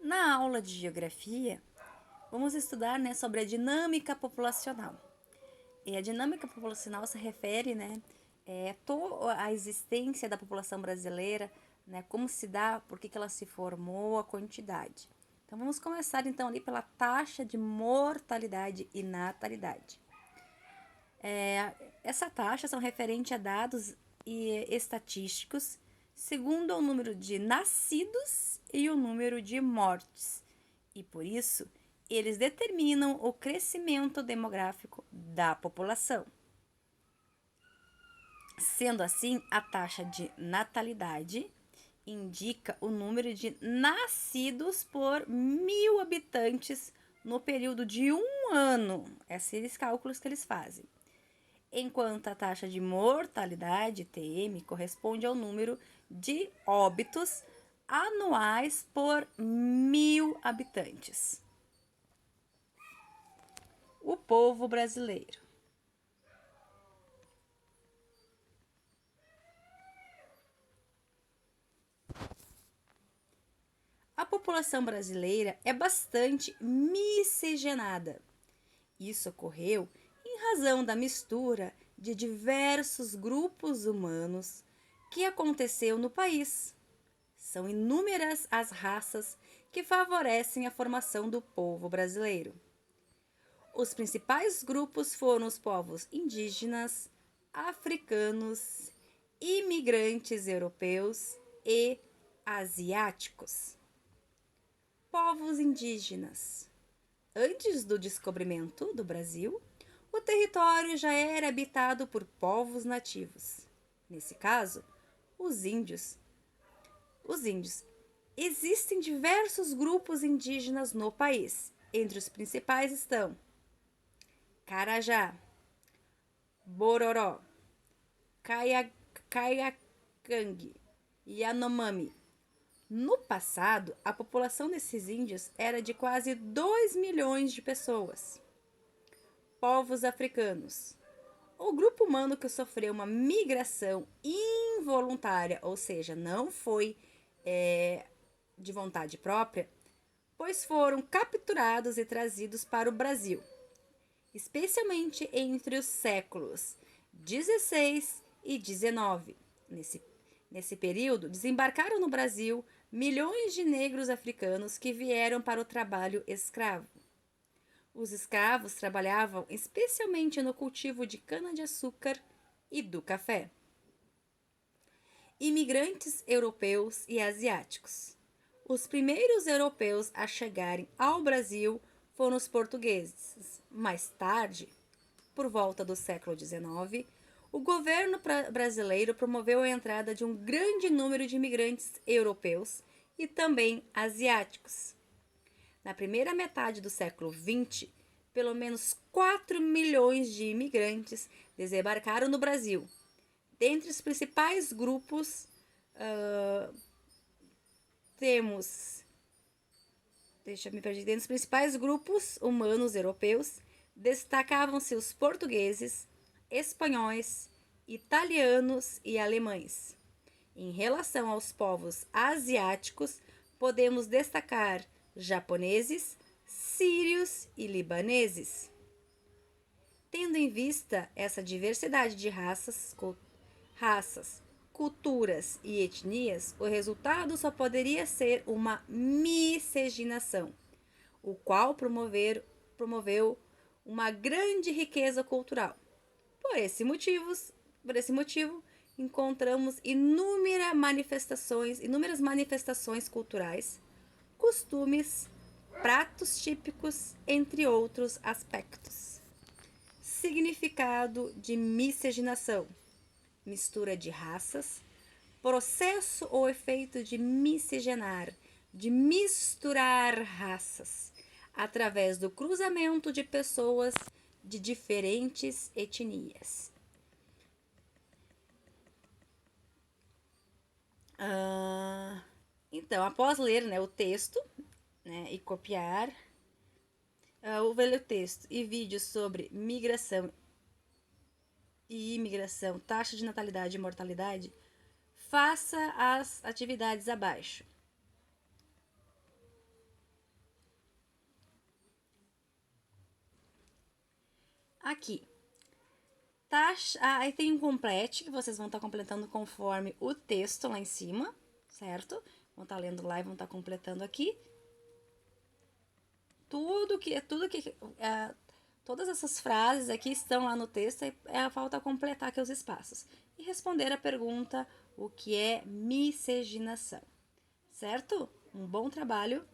Na aula de geografia, vamos estudar, sobre a dinâmica populacional. E a dinâmica populacional se refere, à existência da população brasileira, como se dá, por que ela se formou, a quantidade. Então vamos começar então ali pela taxa de mortalidade e natalidade. Essa taxa são referente a dados estatísticos segundo o número de nascidos e o número de mortes. E por isso, eles determinam o crescimento demográfico da população. Sendo assim, a taxa de natalidade indica o número de nascidos por 1.000 habitantes no período de um ano. Esses são os cálculos que eles fazem. Enquanto a taxa de mortalidade, TM, corresponde ao número de óbitos anuais por 1.000 habitantes. O povo brasileiro. A população brasileira é bastante miscigenada. Isso ocorreu em razão da mistura de diversos grupos humanos que aconteceu no país. São inúmeras as raças que favorecem a formação do povo brasileiro. Os principais grupos foram os povos indígenas, africanos, imigrantes europeus e asiáticos. Povos indígenas. Antes do descobrimento do Brasil, o território já era habitado por povos nativos. Nesse caso, os índios. Existem diversos grupos indígenas no país. Entre os principais estão Carajá, Bororó, Caiacangue e Yanomami. No passado, a população desses índios era de quase 2 milhões de pessoas. Povos africanos. O grupo humano que sofreu uma migração involuntária, ou seja, não foi de vontade própria, pois foram capturados e trazidos para o Brasil, especialmente entre os séculos 16 e 19. Nesse período, desembarcaram no Brasil milhões de negros africanos que vieram para o trabalho escravo. Os escravos trabalhavam especialmente no cultivo de cana-de-açúcar e do café. Imigrantes europeus e asiáticos. Os primeiros europeus a chegarem ao Brasil foram os portugueses. Mais tarde, por volta do século XIX, o governo brasileiro promoveu a entrada de um grande número de imigrantes europeus e também asiáticos. Na primeira metade do século XX, pelo menos 4 milhões de imigrantes desembarcaram no Brasil. Dentre os principais grupos, temos. Dentre os principais grupos humanos europeus, destacavam-se os portugueses, espanhóis, italianos e alemães. Em relação aos povos asiáticos, podemos destacar japoneses, sírios e libaneses. Tendo em vista essa diversidade de raças, culturas e etnias, o resultado só poderia ser uma miscigenação, o qual promoveu uma grande riqueza cultural. Por esse motivo, encontramos inúmeras manifestações culturais, costumes, pratos típicos, entre outros aspectos. Significado de miscigenação: mistura de raças, processo ou efeito de miscigenar, de misturar raças, através do cruzamento de pessoas de diferentes etnias. Então, após ler o texto e copiar, ler o texto e vídeos sobre migração e imigração, taxa de natalidade e mortalidade, faça as atividades abaixo. Aqui. Aí tem um complete que vocês vão estar completando conforme o texto lá em cima, certo? Vão estar lendo lá e vão estar completando aqui. Todas essas frases aqui estão lá no texto e falta completar aqui os espaços. E responder a pergunta, o que é miscigenação, certo? Um bom trabalho!